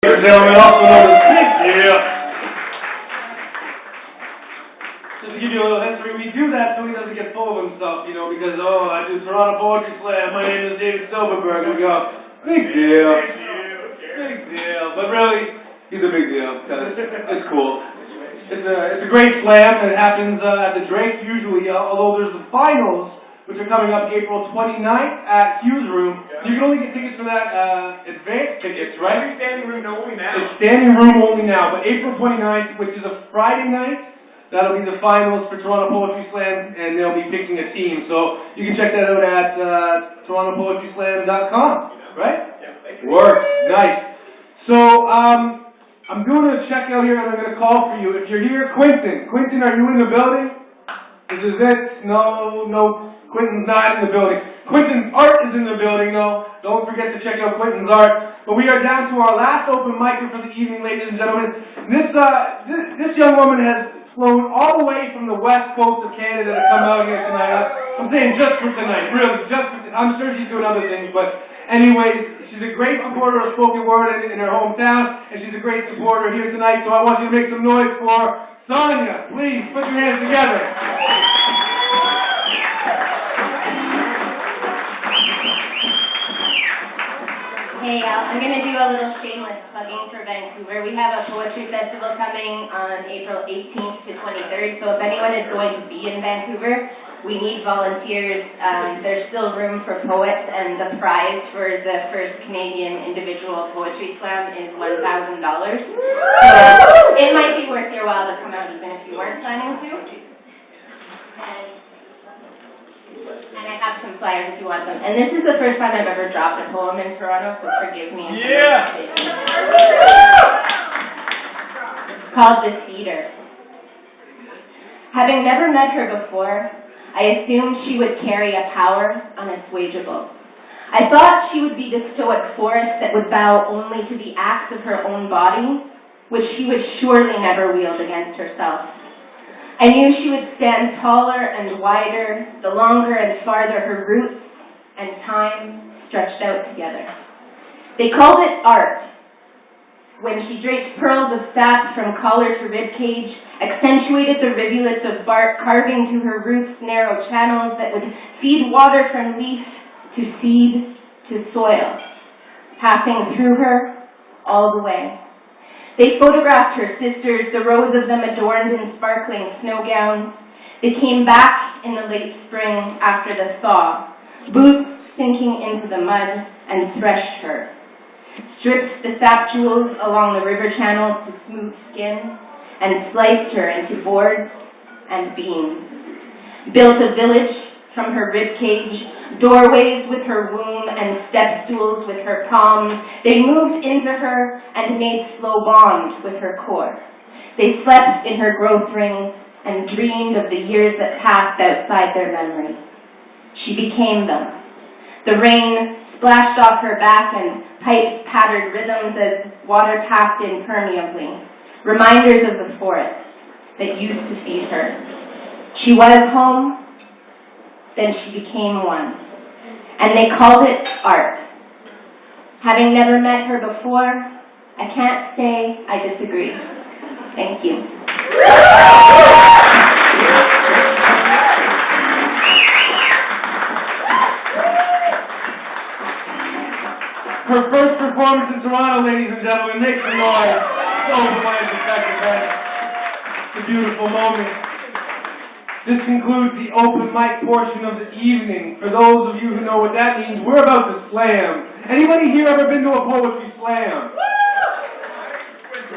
Gentlemen, also known as Big Deal. Just to give you a little history, we do that so he doesn't get full of himself, you know, because, oh, I do Toronto Poetry Slam, my name is David Silverberg, and we go, big deal, big deal. But really, he's a big deal, because it's cool. It's a great slam that happens at the Drake usually, although there's the finals, which are coming up April 29th at Hughes Room. You can only get tickets for that, advanced tickets, right? It's standing room only now. It's standing room only now, but April 29th, which is a Friday night, that'll be the finals for Toronto Poetry Slam, and they'll be picking a team. So you can check that out at TorontoPoetrySlam.com, right? Yeah. Works. Nice. So, I'm doing a check out here, and I'm going to call for you. If you're here, Quentin, are you in the building? This is it. No. Quentin's not in the building. Quentin's art is in the building, though. Don't forget to check out Quentin's art. But we are down to our last open mic for the evening, ladies and gentlemen. This young woman has flown all the way from the west coast of Canada to come out here tonight. I'm saying just for tonight, really, I'm sure she's doing other things, but anyways, she's a great supporter of spoken word in her hometown, and she's a great supporter here tonight, so I want you to make some noise for Sonya. Please, put your hands together. Hey, I'm going to do a little shameless plugging for Vancouver. We have a poetry festival coming on April 18th to 23rd, so if anyone is going to be in Vancouver, we need volunteers. There's still room for poets, and the prize for the first Canadian individual poetry slam is $1,000. So it might be worth your while to come out even if you weren't planning to. And I have some flyers if you want them. And this is the first time I've ever dropped a poem in Toronto, so forgive me. It's called The Cedar. Having never met her before, I assumed she would carry a power unassuageable. I thought she would be the stoic forest that would bow only to the acts of her own body, which she would surely never wield against herself. I knew she would stand taller and wider, the longer and farther her roots and time stretched out together. They called it art. When she draped pearls of sap from collar to ribcage, accentuated the rivulets of bark, carving to her roots narrow channels that would feed water from leaf to seed to soil, passing through her all the way. They photographed her sisters, the rows of them adorned in sparkling snow gowns. They came back in the late spring after the thaw, boots sinking into the mud, and threshed her. Stripped the sap jewels along the river channels to smooth skin, and sliced her into boards and beams. Built a village from her ribcage, doorways with her womb and step stools with her palms. They moved into her and made slow bond with her core. They slept in her growth rings and dreamed of the years that passed outside their memory. She became them. The rain splashed off her back and pipes pattered rhythms as water passed impermeably, reminders of the forest that used to feed her. She was home, then she became one. And they called it art. Having never met her before, I can't say I disagree. Thank you. Her first performance in Toronto, ladies and gentlemen, make some noise. So delighted to back to back. It's a beautiful moment. This concludes the open mic portion of the evening. For those of you who know what that means, we're about to slam. Anybody here ever been to a poetry slam?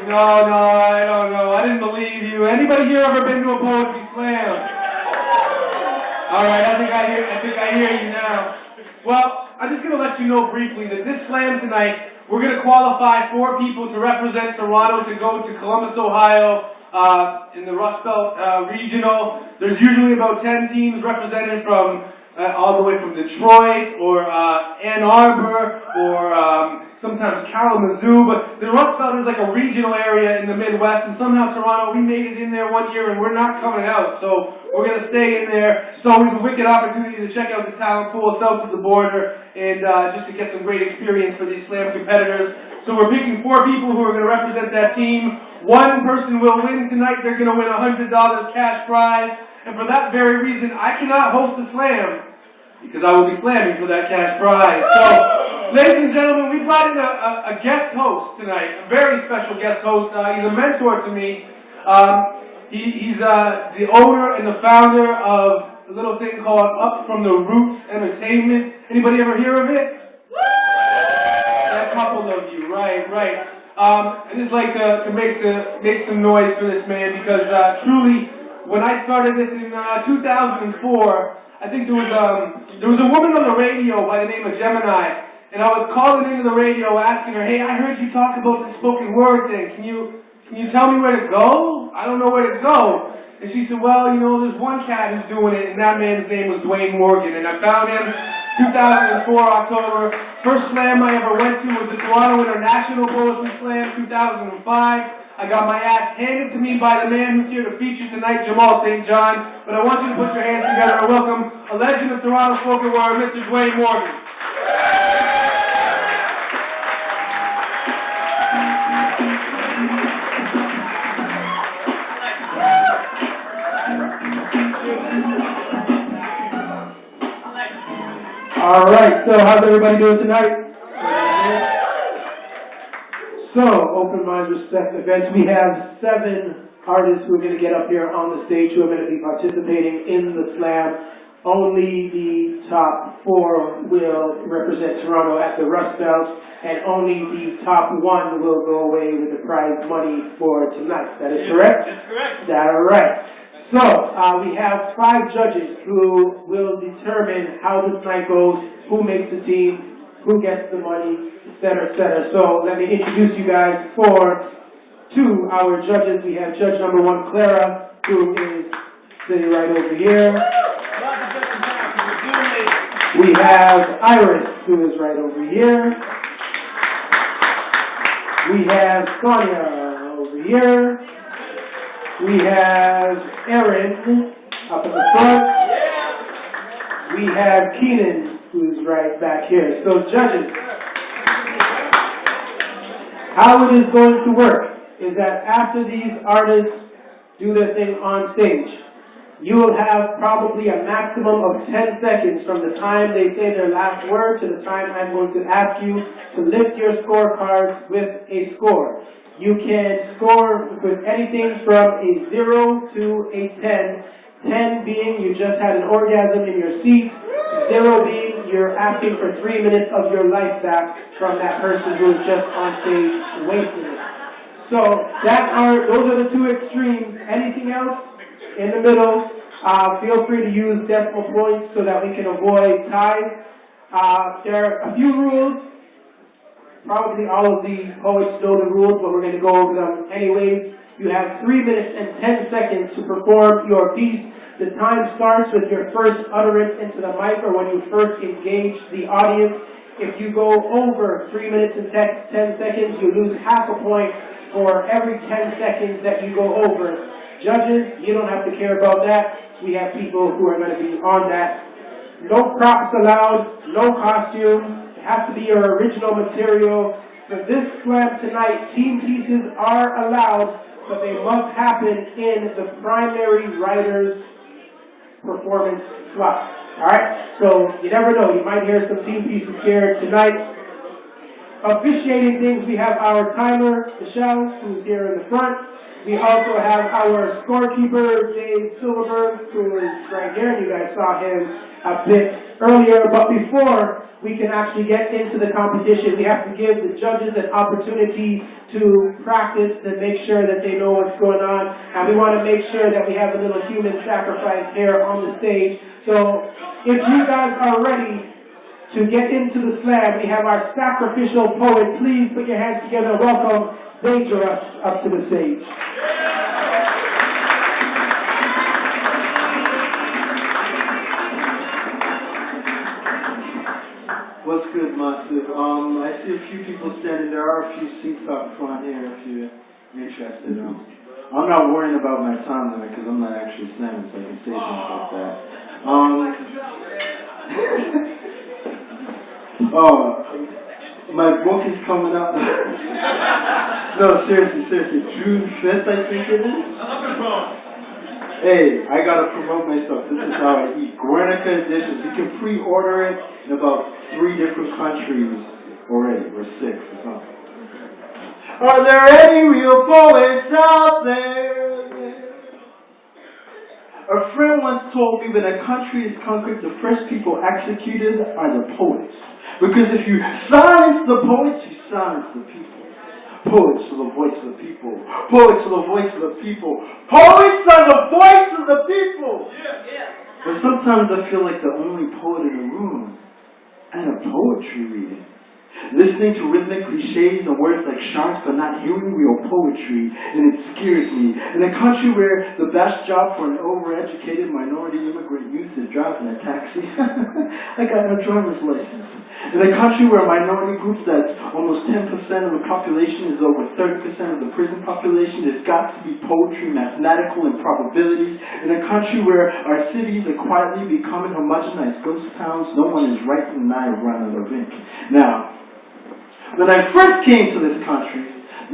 No, I don't know. I didn't believe you. Anybody here ever been to a poetry slam? All right, I think I hear you now. Well, I'm just going to let you know briefly that this slam tonight, we're going to qualify 4 people to represent Toronto to go to Columbus, Ohio, in the Rust Belt Regional. There's usually about 10 teams represented from all the way from Detroit or Ann Arbor or sometimes Kalamazoo, but the Rust Belt is like a regional area in the Midwest, and somehow Toronto, we made it in there one year and we're not coming out, so we're going to stay in there. It's always a wicked opportunity to check out the talent pool south of the border and just to get some great experience for these slam competitors. So we're picking 4 people who are going to represent that team. One person will win tonight. They're going to win $100 cash prize. And for that very reason, I cannot host a slam because I will be slamming for that cash prize. So, ladies and gentlemen, we brought in a guest host tonight, a very special guest host. He's a mentor to me. He's the owner and the founder of a little thing called Up From The Roots Entertainment. Anybody ever hear of it? A couple of you, right. I just like to make some noise for this man because truly, when I started this in 2004, I think there was a woman on the radio by the name of Gemini, and I was calling into the radio asking her, hey, I heard you talk about the spoken word thing. Can you tell me where to go? I don't know where to go. And she said, well, you know, there's one cat who's doing it, and that man's name was Dwayne Morgan, and I found him 2004 October. First slam I ever went to was the Toronto International Poetry Slam 2005. I got my ass handed to me by the man who's here to feature tonight, Jamal St. John. But I want you to put your hands together and welcome a legend of Toronto spoken word, Mr. Dwayne Morgan. All right, so how's everybody doing tonight? So, Open Minds Respect events. We have 7 artists who are going to get up here on the stage who are going to be participating in the slam. Only the top 4 will represent Toronto at the Rust Belt, and only the top 1 will go away with the prize money for tonight. That is correct? That's correct. All right. So, we have 5 judges who will determine how this night goes, who makes the team, who gets the money, etc., etc. So, let me introduce you guys to our judges. We have judge number 1, Clara, who is sitting right over here. We have Iris, who is right over here. We have Sonya over here. We have Aaron up in the front. We have Keenan, who's right back here. So judges, how it is going to work is that after these artists do their thing on stage, you will have probably a maximum of 10 seconds from the time they say their last word to the time I'm going to ask you to lift your scorecards with a score. You can score with anything from a 0 to a 10. 10 being you just had an orgasm in your seat. 0 being you're asking for 3 minutes of your life back from that person who is just on stage wasting it. So those are the 2 extremes. Anything else in the middle, feel free to use decimal points so that we can avoid ties. There are a few rules. Probably all of the poets know the rules, but we're going to go over them anyways. You have 3 minutes and 10 seconds to perform your piece. The time starts with your first utterance into the mic or when you first engage the audience. If you go over 3 minutes and 10 seconds, you lose half a point for every 10 seconds that you go over. Judges, you don't have to care about that. We have people who are going to be on that. No props allowed, no costumes. It has to be your original material. For this slam tonight, team pieces are allowed, but they must happen in the primary writer's performance slot. Alright? So you never know. You might hear some team pieces here tonight. Officiating things, we have our timer, Michelle, who's here in the front. We also have our scorekeeper, Dave Silverberg, who is right here. You guys saw him a bit earlier. But before we can actually get into the competition, we have to give the judges an opportunity to practice and make sure that they know what's going on. And we want to make sure that we have a little human sacrifice here on the stage. So if you guys are ready to get into the slam, we have our sacrificial poet. Please put your hands together and welcome Dangerous up to the stage. What's good, Massive? I see a few people standing. There are a few seats up front here if you're interested. I'm not worrying about my time limit because I'm not actually standing, so I can say things like that. My book is coming out. No, seriously. June 5th, I think it is. Hey, I gotta promote myself. This is how I eat. Guernica editions. You can pre-order it in about 3 different countries already, or 6 or something. Are there any real poets out there? A friend once told me when a country is conquered, the first people executed are the poets. Because if you silence the poets, you silence the people. Poets are the voice of the people. Poets are the voice of the people. Poets are the voice of the people! But sometimes I feel like the only poet in the room at a poetry reading. Listening to rhythmic cliches and words like sharks, but not hearing real poetry, and it scares me. In a country where the best job for an overeducated minority immigrant youth is driving a taxi, I got no driver's license. In a country where minority groups that's almost 10% of the population is over 30% of the prison population, there's got to be poetry, mathematical, and probabilities. In a country where our cities are quietly becoming homogenized ghost towns, no one is writing an eye around the ink. Now, when I first came to this country,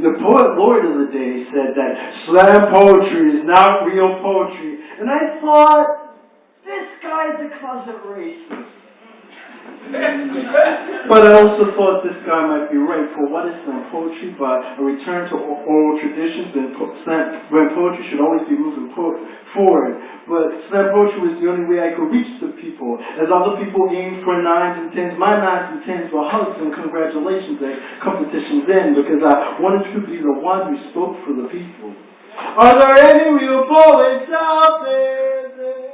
the poet laureate of the day said that slam poetry is not real poetry. And I thought, this guy's a closet racist. But I also thought this guy might be right. For what is slam poetry but a return to oral traditions when poetry should always be moving forward. But slam poetry was the only way I could reach the people. As other people aimed for 9s and 10s, my 9s and 10s were hugs and congratulations at competitions end because I wanted to be the one who spoke for the people. Are there any real poets out there?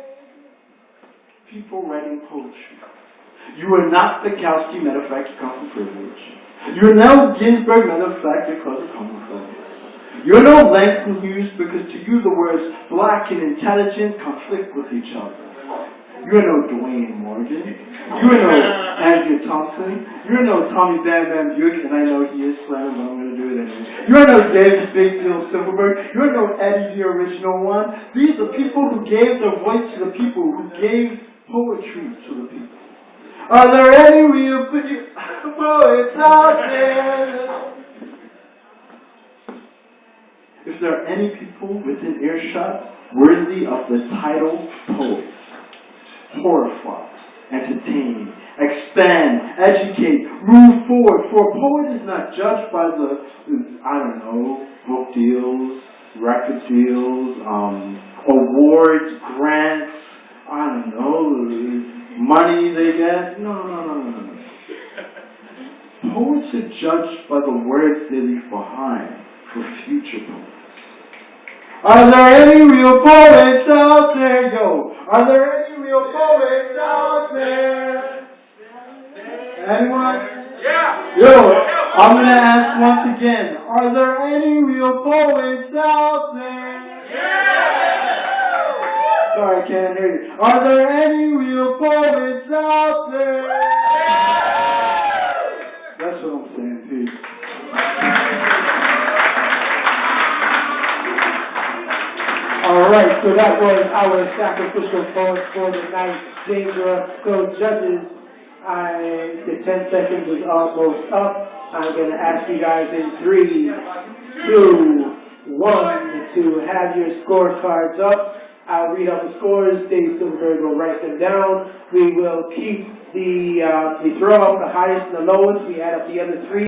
People writing poetry. You are not the Bukowski, matter of fact, you come from privilege. You are no Ginsberg, matter of fact, your cousin homophobia. You are no Langston Hughes because to you the words black and intelligent conflict with each other. You are no Dwayne Morgan. You are no Andrew Thompson. You are no Tommy Bam Bam Buick, and I know he is slamming, but I'm going to do it anyway. You are no David Big Bill Silverberg. You are no Eddie the original one. These are people who gave their voice to the people, who gave poetry to the people. Are there any real poets out there? If there are any people within earshot worthy of the title poets, horrify, entertain, expand, educate, move forward. For a poet is not judged by book deals, record deals, awards, grants, money they get. No. Poets are judged by the words they leave behind for future poets. Are there any real poets out there, yo? Are there any real poets out there? Anyone? Yeah. Yo, I'm gonna ask once again. Are there any real poets out there? Yeah. Sorry, I can't hear you. Are there any real poets out there? That's what I'm saying, peace. Alright, so that was our sacrificial poet for the night, Danger. So judges, the 10 seconds is almost up. I'm going to ask you guys in 3, 2, 1 to have your scorecards up. I'll read out the scores. Dave Silverberg will write them down. We will keep we throw out the highest and the lowest. We add up the other 3.